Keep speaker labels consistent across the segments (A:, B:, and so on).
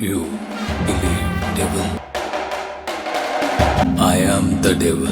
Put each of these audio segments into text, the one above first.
A: You believe devil? I am the devil.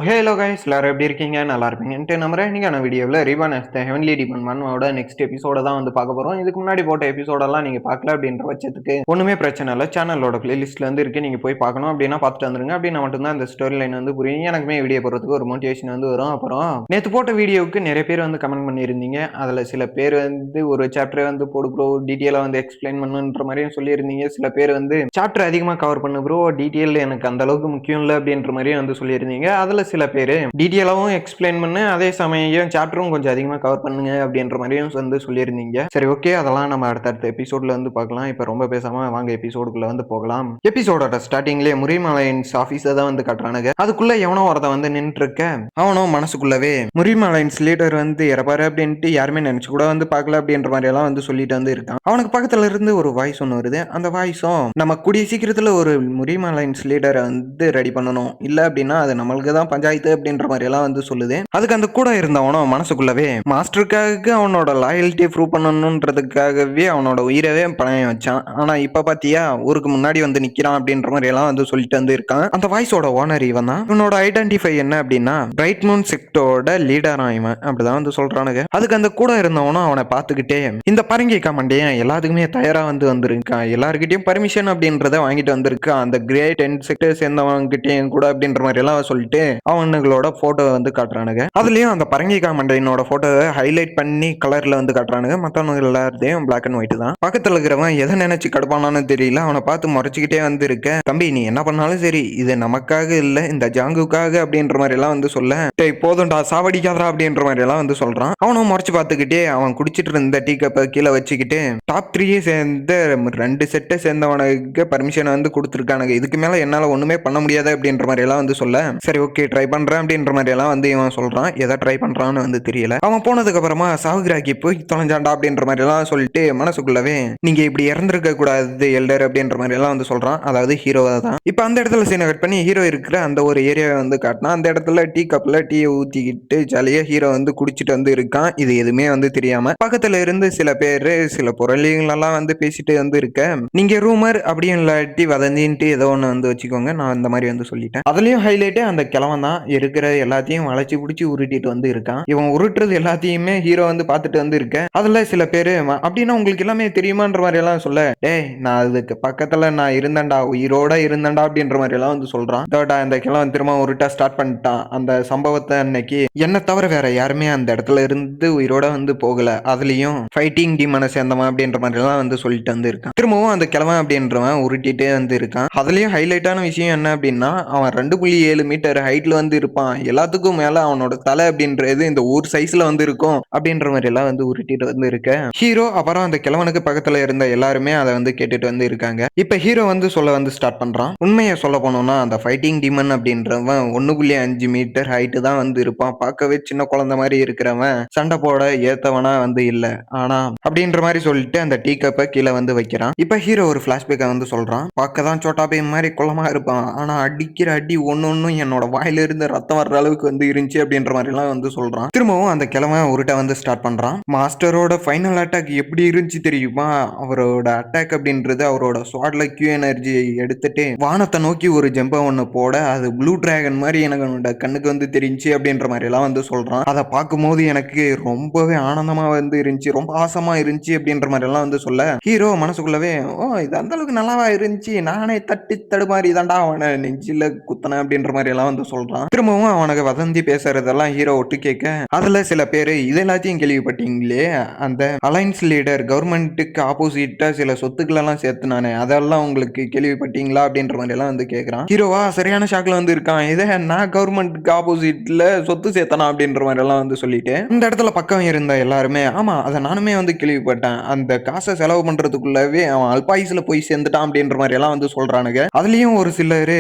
B: Hello guys, எல்லாரும் எப்படி இருக்கீங்க? நல்லா இருப்பீங்கன்ட்டு நம்புறேன். இன்னைக்கான வீடியோவில் reborn as the heavenly demon மன்னோட நெக்ஸ்ட் எபிசோட தான் வந்து பார்க்க போகிறோம். இதுக்கு முன்னாடி போட்ட எபிசோடெல்லாம் நீங்கள் பார்க்கல அப்படின்ற பட்சத்துக்கு ஒன்றுமே பிரச்சனை இல்லை. சேனலோட பிளேலிஸ்ட்ல வந்து இருக்கு, நீங்கள் போய் பார்க்கணும் அப்படின்னா பார்த்துட்டு வந்துருங்க. அப்படின்னா மட்டும்தான் இந்த ஸ்டோரி லைன் வந்து புரியும். எனக்குமே வீடியோ போடுறதுக்கு ஒரு மோட்டிவேஷன் வந்து வரும். அப்புறம் நேற்று போட்ட வீடியோவுக்கு நிறைய பேர் வந்து கமெண்ட் பண்ணியிருந்தீங்க. அதில் சில பேர் வந்து ஒரு சாப்டரை வந்து போடு ப்ரோ, டீட்டெயிலாக வந்து எக்ஸ்பிளைன் பண்ணுன்ற மாதிரியும் சொல்லியிருந்தீங்க. சில பேர் வந்து சாப்டர் அதிகமாக கவர் பண்ணு ப்ரோ, டீட்டெயில் எனக்கு அந்த அளவுக்கு முக்கியம் இல்லை அப்படின்ற மாதிரியும் வந்து சொல்லியிருந்தீங்க. அதில் சில பேர் டீட்டெயிலாகவும் எக்ஸ்பிளைன் பண்ணு, அதே சமயம் சாப்டரும் கொஞ்சம் அதிகமாக கவர் பண்ணுங்க அப்படின்ற மாதிரியும் வந்து சொல்லியிருந்தீங்க. சரி, ஓகே, அதெல்லாம் நம்ம அடுத்தடுத்த எபிசோட்ல வந்து பார்க்கலாம். இப்போ ரொம்ப பேசாம வாங்க எபிசோடுக்குள்ள வந்து போகலாம். எபிசோடோட ஸ்டார்டிங்லேயே முரிமலைன்ஸ் ஆஃபீஸை தான் வந்து கட்டுறானுங்க. அதுக்குள்ள எவனோ ஒருத்த வந்து நின்று இருக்க, அவனும் மனசுக்குள்ளவே முரிமலைன்ஸ் லீடர் வந்து இறப்பாரு அப்படின்ட்டு யாருமே நினைச்சு கூட வந்து பார்க்கல அப்படின்ற மாதிரி எல்லாம் வந்து சொல்லிட்டு வந்து இருக்கான். அவனுக்கு பக்கத்துல இருந்து ஒரு வாய்ஸ் ஒன்று வருது. அந்த வாய்ஸும் நம்ம கூடிய சீக்கிரத்துல ஒரு முரிமலைன்ஸ் லீடரை வந்து ரெடி பண்ணணும், இல்லை அப்படின்னா அது நம்மளுக்கு தான் பஞ்சாயத்து அப்படின்ற மாதிரி எல்லாம் வந்து சொல்லுது. அதுக்கு அந்த கூட இருந்தவனும் மனசுக்குள்ளவே மாஸ்டருக்காக அவனோட லாயல்ட்டியை ப்ரூவ் பண்ணணுன்றதுக்காகவே அவனோட உயிரவே பணம் வச்சான். ஆனா இப்ப பாத்தியா ஊருக்கு முன்னாடி வந்து நிக்கிறான் அப்படின்ற மாதிரி எல்லாம் வந்து சொல்லிட்டு வந்து இருக்கான். அந்த வாய்ஸோட ஓனர் இவன் தான். இவனோட ஐடென்டிஃபை என்ன அப்படின்னா பிரைட் மூன் செக்டோட லீடரா இவன், அப்படிதான் வந்து சொல்றானுங்க. அதுக்கு அந்த கூட இருந்தவனும் அவனை பார்த்துக்கிட்டே இந்த பரங்கி கமாண்டேன் எல்லாத்துக்குமே தயாரா வந்து வந்திருக்கான், எல்லாருக்கிட்டையும் பர்மிஷன் அப்படின்றத வாங்கிட்டு வந்திருக்கான், அந்த கிரேட் 10 செக்டர் சேர்ந்தவங்கிட்டையும் கூட அப்படின்ற மாதிரி எல்லாம் சொல்லிட்டு அவனுங்களோட போட்டோ வந்து காட்டுறானுங்க. அதுலயும் அந்த பரங்கிகா மண்டையனோட போட்டோவை ஹைலைட் பண்ணி கலர்ல வந்து காட்டுறானுங்க. மத்தவங்க எல்லாத்தையும் பிளாக் அண்ட் ஒயிட் தான். பக்கத்துல இருக்கிறவன் எதை நினைச்சு கடுப்பானான்னு தெரியல. அவனை பார்த்து முறைச்சிக்கிட்டே வந்து இருக்க, தம்பி நீ என்ன பண்ணாலும் சரி இது நமக்காக இல்ல இந்த ஜாங்குக்காக அப்படின்ற மாதிரி எல்லாம் வந்து சொல்ல, டேய் போதும்டா சாவடிக்காதரா அப்படின்ற மாதிரி எல்லாம் வந்து சொல்றான். அவனும் முறைச்சு பார்த்துக்கிட்டே அவன் குடிச்சிட்டு இருந்த டீ கப்பை கீழே வச்சுக்கிட்டு டாப் 3 சேர்ந்த 2 செட்டை சேர்ந்தவனுக்கு பர்மிஷன் வந்து கொடுத்துருக்கானுங்க, இதுக்கு மேல என்னால ஒண்ணுமே பண்ண முடியாது அப்படின்ற மாதிரி எல்லாம் வந்து சொல்ல, சரி ஓகே ட்ரை பண்றேன் அப்படின்ற மாதிரி எல்லாம் வந்து இவன் சொல்றான். எதை ட்ரை பண்றான்னு வந்து தெரியல. அவன் போனதுக்கு அப்புறமா சாவுகிராக்கி போய் தொலைஞ்சாண்டா அப்படின்ற மாதிரி எல்லாம் சொல்லிட்டு மனசுக்குள்ளவே நீங்க இப்படி இறந்திருக்க கூடாது எல்டர் அப்படின்ற மாதிரி எல்லாம் வந்து சொல்றான். அதாவது ஹீரோவா தான். இப்ப அந்த இடத்துல சீனை கட் பண்ணி ஹீரோ இருக்கிற அந்த ஒரு ஏரியாவை வந்து காட்டினா, அந்த இடத்துல டீ கப்ல டீயை ஊத்திக்கிட்டு ஜாலியா ஹீரோ வந்து குடிச்சிட்டு வந்து இருக்கான். இது எதுவுமே வந்து தெரியாம பக்கத்துல இருந்து சில பேரு சில பொருளிகளெல்லாம் வந்து பேசிட்டு வந்து இருக்க, நீங்க ரூமர் அப்படியும் இல்லாட்டி வதந்தின்ட்டு ஏதோ ஒன்று வந்து வச்சுக்கோங்க, நான் இந்த மாதிரி வந்து சொல்லிட்டேன். அதுலயும் ஹைலைட்டே அந்த கிழவன் தான் இருக்கிற எல்லாத்தையும் வளைச்சு பிடிச்சி உருட்டிட்டு வந்து இருக்கான். இவன் உருட்டுறது எல்லாத்தையுமே ஹீரோ வந்து பார்த்துட்டு வந்து இருக்க. அதுல சில பேரு அப்படின்னா உங்களுக்கு எல்லாமே தெரியுமான்ற மாதிரி எல்லாம் சொல்ல, டேய் நான் அதுக்கு பக்கத்துல நான் இருந்தேன்டா, உயிரோட இருந்தேன்டா அப்படின்ற மாதிரி எல்லாம் வந்து சொல்றான். தோடா இந்த கிழவன் திரும்ப உருட்டா ஸ்டார்ட் பண்ணிட்டான். அந்த சம்பவத்தை அன்னைக்கு என்ன தவிர வேற யாருமே அந்த இடத்துல இருந்து உயிரோட வந்து போகல, அதுலயும் ஃபைட்டிங் டீமனை சேர்ந்தவன் அப்படின்ற மாதிரி எல்லாம் வந்து சொல்லிட்டு வந்து இருக்கான். திரும்பவும் அந்த கிழவன் அப்படின்றவன் உருட்டிட்டே வந்து இருக்கான். அதுலயும் ஹைலைட்டான விஷயம் என்ன அப்படின்னா அவன் 2.7 மீட்டர் ஹைட்ல வந்து இருப்பான். எல்லாத்துக்கும் மேல அவனோட தலை அப்படின்றது இந்த ஊர் சைஸ்ல வந்து இருக்கும் அப்படின்ற மாதிரி எல்லாம் வந்து உருட்டிட்டு வந்து இருக்க, ஹீரோ அப்புறம் அந்த கிழவனுக்கு பக்கத்துல இருந்த எல்லாருமே அதை வந்து கேட்டுட்டு வந்து இருக்காங்க. இப்ப ஹீரோ வந்து சொல்ல வந்து ஸ்டார்ட் பண்றான். உண்மையை சொல்ல போனோம்னா அந்த ஃபைட்டிங் டிமன் அப்படின்றவன் 1.5 மீட்டர் ஹைட்டு தான் வந்து இருப்பான். பார்க்கவே சின்ன குழந்தை மாதிரி இருக்கிறவன் சண்டை போட ஏத்தவனா வந்து இல்ல. ஆனா அப்படின்ற மாதிரி சொல்லிட்டு அந்த டீ கப்பை கீழே வந்து வைக்கிறான். இப்ப ஹீரோ ஒரு பிளாஷ்பேக்கை வந்து சொல்றான். பார்க்கதான் சோட்டா பையன் மாதிரி குளமா இருப்பான், ஆனா அடிக்கிற அடி ஒன்னொன்னும் என்னோட வாயில இருந்து ரத்தம் வர்ற அளவுக்கு வந்து இருந்துச்சு அப்படின்ற மாதிரி எல்லாம் வந்து சொல்றான். திரும்பவும் அந்த கிழவன் உருட்ட வந்து ஸ்டார்ட் பண்றான். மாஸ்டரோட ஃபைனல் அட்டாக் எப்படி இருந்துச்சு தெரியுமா, அவரோட அட்டாக் அப்படின்றது அவரோட ஸ்வாட்ல கியூ எனர்ஜி எடுத்துட்டு வானத்தை நோக்கி ஒரு ஜம்பை ஒன்று போட, அது ப்ளூ டிராகன் மாதிரி எனக்கு கண்ணுக்கு வந்து தெரிஞ்சு அப்படின்ற மாதிரி எல்லாம் வந்து சொல்றான். அதை பார்க்கும்போது எனக்கு ரொம்பவே ஆனந்தமா வந்து இருந்துச்சு, ரொம்ப ஆசமா இருந்துச்சு அப்படின்ற மாதிரி எல்லாம் வந்து சொல்ல, ஹீரோ மனசுக்குள்ளவே ஓ இது அந்த அளவுக்கு நல்லாவா இருந்துச்சு, நானே தட்டி தடுமாறி தாண்டா அவனை நெஞ்சில குத்தன அப்படின்ற மாதிரி எல்லாம் வந்து சொல்றான். திரும்பவும் அவனுக்கு வதந்தி பேசுறதெல்லாம் ஹீரோ ஒட்டு கேட்க, அதுல சில பேரு இது எல்லாத்தையும் கேள்விப்பட்டீங்களே, அந்த அலைன்ஸ் லீடர் கவர்மெண்ட்டுக்கு ஆப்போசிட்டா சில சொத்துக்கள் எல்லாம் சேர்த்துனானே, அதெல்லாம் உங்களுக்கு கேள்விப்பட்டீங்களா அப்படின்ற மாதிரி எல்லாம் வந்து கேட்கறான். ஹீரோவா சரியான ஷாக்ல வந்து இருக்கான். இதை நான் கவர்மெண்ட்டுக்கு ஆப்போசிட்ல சொத்து சேர்த்தனா அப்படின்ற மாதிரி எல்லாம் வந்து சொல்லிட்டு இந்த இடத்துல பக்கம் இருந்த எல்லாருமே ஆமா அதை நானுமே வந்து கேள்விப்பட்டேன், அந்த காசை செலவு பண்றதுக்குள்ளவே அவன் அல்பாயுஸ்ல போய் சேர்ந்துட்டான் அப்படின்ற மாதிரி எல்லாம் வந்து சொல்றானுங்க. அதுலயும் ஒரு சிலரு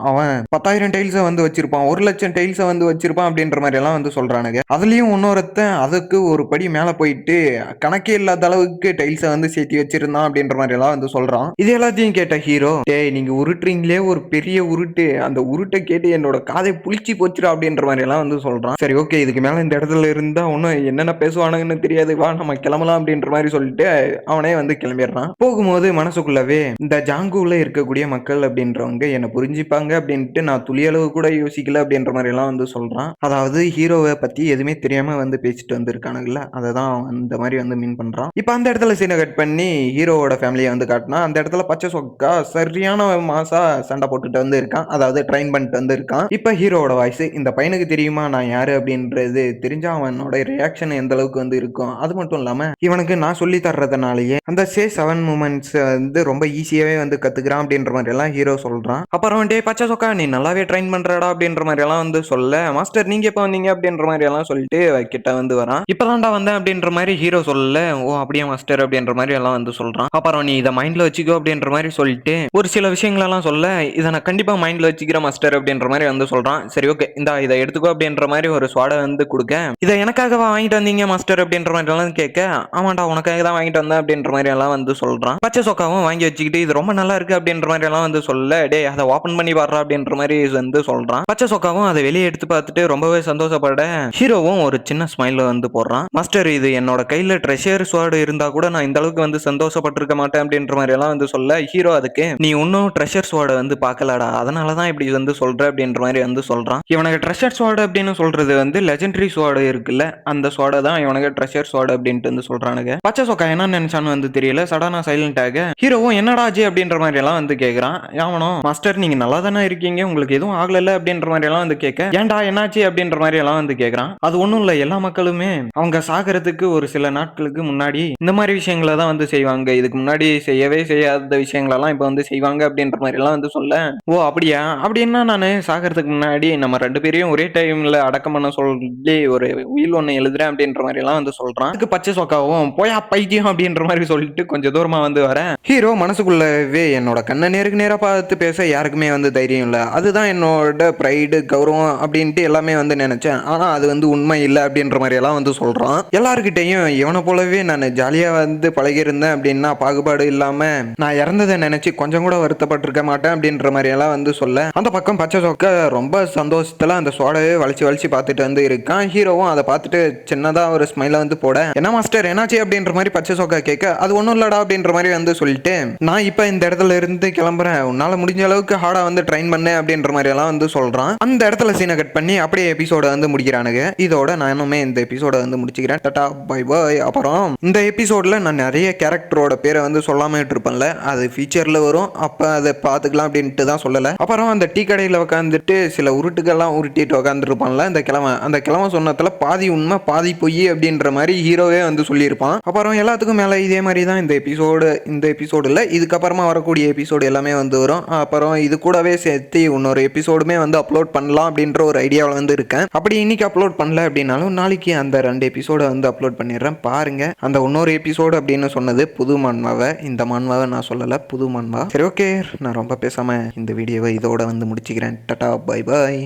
B: அவன் 10,000 டைல்ஸை வந்து வச்சிருப்பான், வச்சிருப்பான், 1,00,000 டைல்ஸை வந்து வச்சிருப்பான் அப்படின்ற மாதிரி எல்லாம் வந்து சொல்றானுங்க. அதுலயும் இன்னொருத்தன் அதுக்கு ஒரு படி மேல போயிட்டு கணக்கே இல்லாத அளவுக்கு டைல்ஸை வந்து சேர்த்து வச்சிருந்தான் அப்படின்ற மாதிரி எல்லாம் வந்து சொல்றான். இது எல்லாத்தையும் கேட்ட ஹீரோ, டேய் நீங்க உருட்டுறீங்களே ஒரு பெரிய உருட்டு, அந்த உருட்டை கேட்டு என்னோட காதை புளிச்சு போச்சுடா அப்படின்ற மாதிரி எல்லாம் வந்து சொல்றான். சரி ஓகே, இதுக்கு மேல இந்த இடத்துல இருந்தா ஒன்னும் என்னென்ன பேசுவானுங்கன்னு தெரியாது, வா நம்ம கிளம்பலாம் அப்படின்ற மாதிரி சொல்லிட்டு அவனே வந்து கிளம்பிடுறான். போகும்போது மனசுக்குள்ளவே இந்த ஜாங்குல இருக்கக்கூடிய மக்கள் அப்படின்றவங்க என்ன புரிஞ்சுப்பாங்க அப்படின்ட்டு நான் துளியளவு கூட யோசிக்கல அப்படின்ற மாதிரி எல்லாம் வந்து சொல்றான். அதாவது ஹீரோவை பத்தி எதுவுமே தெரியாம வந்து பேசிட்டு வந்திருக்கானுங்களா, அதை தான் அந்த மாதிரி வந்து மீன் பண்றான். இப்ப அந்த இடத்துல சீனை கட் பண்ணி ஹீரோவோட ஃபேமிலியை வந்து காட்டினா, அந்த இடத்துல பச்சை சொக்கா சரியான மாசா சண்டை போட்டுட்டு வந்து இருக்கான், அதாவது ட்ரெயின் பண்ணிட்டு வந்து இருக்கான். இப்ப ஹீரோவோட வாய்ஸ், இந்த பையனுக்கு தெரியுமா நான் யாரு அப்படின்றது தெரிஞ்சா அவனோட ரியாக்ஷன் எந்த அளவுக்கு வந்து இருக்கும், அது மட்டும் இல்லாம இவனுக்கு நான் சொல்லி தர்றதுனாலயே அந்த சே 7 மூமெண்ட்ஸ் வந்து ரொம்ப ஈஸியாவே வந்து கத்துக்கிறான் அப்படின்ற மாதிரி எல்லாம் ஹீரோ சொல்றான். அப்புறம் டே பச்சை சொக்கா நீ நல்லாவே ட்ரெயின் பண்றடா அப்படின்ற மாதிரி எல்லாம் வந்து சொல்ல, மாஸ்டர் நீங்க எப்ப வந்தீங்க அப்படின்ற மாதிரி எல்லாம் சொல்லிட்டு கிட்ட வந்து வரான். இப்பதான்டா வந்தேன் அப்படின்ற மாதிரி ஹீரோ சொல்லல, ஓ அப்படியே மாஸ்டர் அப்படின்ற மாதிரி எல்லாம் வந்து சொல்றான். அப்புறம் நீ இதை மைண்ட்ல வச்சுக்கோ அப்படின்ற மாதிரி சொல்லிட்டு ஒரு சில விஷயங்கள் எல்லாம் சொல்ல, இதை நான் கண்டிப்பா மைண்ட்ல வச்சுக்கிறேன் மாஸ்டர் அப்படின்ற மாதிரி வந்து சொல்றான். சரி ஓகே இந்த இதை எடுத்துக்கோ அப்படின்ற மாதிரி ஒரு ஸ்வாடை வந்து கொடுக்க, இதை எனக்காகவா வாங்கிட்டு வந்தீங்க மாஸ்டர் அப்படின்ற மாதிரி எல்லாம் கேட்க, ஆமாண்டா உனக்காக தான் வாங்கிட்டு வந்தேன் அப்படின்ற மாதிரி எல்லாம் வந்து சொல்றான். பச்சை சொக்காவும் வாங்கி வச்சுக்கிட்டு இது ரொம்ப நல்லா இருக்கு அப்படின்ற மாதிரி எல்லாம் வந்து சொல்ல, டே அதை ஓபன் பண்ணி பாடுறா அப்படின்ற மாதிரி வந்து சொல்றான். பச்சை சொக்காவும் அதை வெளியே எடுத்து பார்த்துட்டு ரொம்பவே சந்தோஷப்பட, ஹீரோவும் ஒரு சின்ன ஸ்மைல் வந்து போடுறான். மாஸ்டர் இது என்னோட கையில ட்ரெஷர் ஸ்வாட் இருந்தா கூட நான் இந்த அளவுக்கு வந்து சந்தோஷப்பட்டிருக்க மாட்டேன் அப்படின்ற மாதிரி எல்லாம் வந்து சொல்ல, ஹீரோ அதுக்கு நீ இன்னும் ட்ரெஷர் ஸ்வாட் வந்து பார்க்கலடா, அதனாலதான் இப்படி வந்து சொல்ற அப்படின்ற மாதிரி வந்து சொல்றான். இவனுக்கு ட்ரெஷர் ஸ்வாட் அப்படின்னு சொல்றது வந்து லெஜெண்டரி ஸ்வாட் இருக்குல்ல, அந்த ஸ்வாடை தான் இவனுக்கு ட்ரெஷர் ஸ்வாட் அப்படின்ட்டு வந்து சொல்றானுங்க. பச்சை சொக்கா என்ன நினைச்சான்னு வந்து தெரியல, சடனா சைலண்ட் ஆக ஹீரோவும் என்னடா ஆச்சு அப்படின்ற மாதிரி எல்லாம் வந்து கேக்குறான். அவனும் மாஸ்டர் நீங்க நல்லா தானே இருக்கீங்க, உங்களுக்கு எதுவும் ஆகல அப்படின்ற மாதிரி எல்லாம் வந்து கேட்க, ஏன்டா என்னாச்சு அப்படின்ற மாதிரி எல்லாம் வந்து கேக்குறான். அது ஒண்ணும் இல்ல, எல்லா மக்களுமே அவங்க சாகிறதுக்கு ஒரு சில நாட்களுக்கு முன்னாடி இந்த மாதிரி விஷயங்களை தான் வந்து செய்வாங்க, இதுக்கு முன்னாடி செய்யவே செய்யாத விஷயங்களெல்லாம் இப்ப வந்து செய்வாங்க அப்படின்ற மாதிரி எல்லாம் வந்து சொல்ல, ஓ அப்படியா, அப்படின்னா நானு சாகிறதுக்கு முன்னாடி நம்ம 2 பேரையும் ஒரே டைம்ல அடக்கம் பண்ண சொல்லி ஒரு உயில் ஒண்ணு எழுதுறேன் அப்படின்ற மாதிரி எல்லாம் வந்து சொல்றான். அதுக்கு பச்சை சொக்காவும் போயா பைத்தியம் அப்படின்ற மாதிரி சொல்லிட்டு கொஞ்சம் தூரமா வந்து வர, ஹீரோ மனசுக்குள்ளவே என்னோட கண்ணை நேருக்கு நேரா பார்த்து பேச யாருக்குமே வந்து தைரியம் இல்லை, அதுதான் என்னோட ப்ரைடு கௌரவம் அப்படின்ட்டு எல்லாமே வந்து நினைச்சேன், ஆனா அது வந்து உண்மை இல்லை அப்படின்ற மாதிரி எல்லாம் வந்து சொல்றான். எல்லாருக்கிட்டையும் இவனை போலவே நான் ஜாலியா வந்து பழகிருந்தேன் அப்படின்னா பாகுபாடு இல்லாம நான் இறந்ததை நினைச்சு கொஞ்சம் கூட வருத்தப்பட்டிருக்க மாட்டேன் அப்படின்ற மாதிரி எல்லாம் வந்து சொல்ல, அந்த பக்கம் பச்சை சொக்க ரொம்ப சந்தோஷத்துல அந்த சோடவே வலிச்சு வலிச்சு பார்த்துட்டு வந்து இருக்கான். ஹீரோவும் அதை பார்த்துட்டு சின்னதா ஒரு ஸ்மைல வந்து போட, என்ன மாஸ்டர் என்னாச்சு அப்படின்ற மாதிரி பச்சை சொக்கா கேட்க, அது ஒன்றும் இல்லடா அப்படின்ற மாதிரி வந்து சொல்லிட்டு, நான் இப்போ இந்த இடத்துல இருந்து கிளம்புறேன், உன்னால முடிஞ்ச அளவுக்கு ஹார்டா வந்து ட்ரெயின் பண்ணு அப்படின்ற மாதிரி எல்லாம் வந்து சொல்றான். அந்த இடத்துல சீனை கட் பண்ணி அப்படியே எபிசோட வந்து முடிக்கிறானுங்க. இதோட நானுமே இந்த எபிசோட வந்து முடிச்சுக்கிறேன். Tata bye bye. அப்புறம் இந்த எபிசோட்ல நான் நிறைய கேரக்டரோட பேரை வந்து சொல்லாம இருப்பேன்ல, அது ஃபியூச்சர்ல வரும், அப்ப அதை பார்த்துக்கலாம் அப்படின்ட்டு தான் சொல்லலை. அப்புறம் அந்த டீ கடையில் உட்காந்துட்டு சில உருட்டுக்கெல்லாம் உருட்டிட்டு உட்காந்துருப்பான்ல அந்த கிழமை, அந்த கிழமை சொன்னதுல பாதி உண்மை பாதி பொய் அப்படின்ற மாதிரி ஹீரோவே வந்து சொல்லியிருப்பான். அப்புறம் எல்லாத்துக்கும் மேலே இதே மாதிரி தான் இந்த எபிசோடுல இதுக்கப்புறமா வரக்கூடிய எபிசோடு எல்லாமே வந்து வரும். அப்புறம் இது கூடவே சேர்த்து இன்னொரு எபிசோடுமே வந்து அப்லோட் பண்ணலாம் அப்படின்ற ஒரு ஐடியாவில் வந்து இருக்கேன். அப்படி இன்னைக்கு அப்லோட் பண்ணல அப்படின்னாலும் நாளைக்கு அந்த 2 எபிசோடை வந்து அப்லோட் பண்ணிடுறேன். பாருங்க, அந்த இன்னொரு எபிசோடு அப்படின்னு சொன்னது புது மன்மாவை, இந்த மன்மாவை நான் சொல்லலை, புது மன்மா. சரி ஓகே, நான் ரொம்ப பேசாம இந்த வீடியோவை இதோட வந்து முடிச்சுக்கிறேன். Tata bye bye.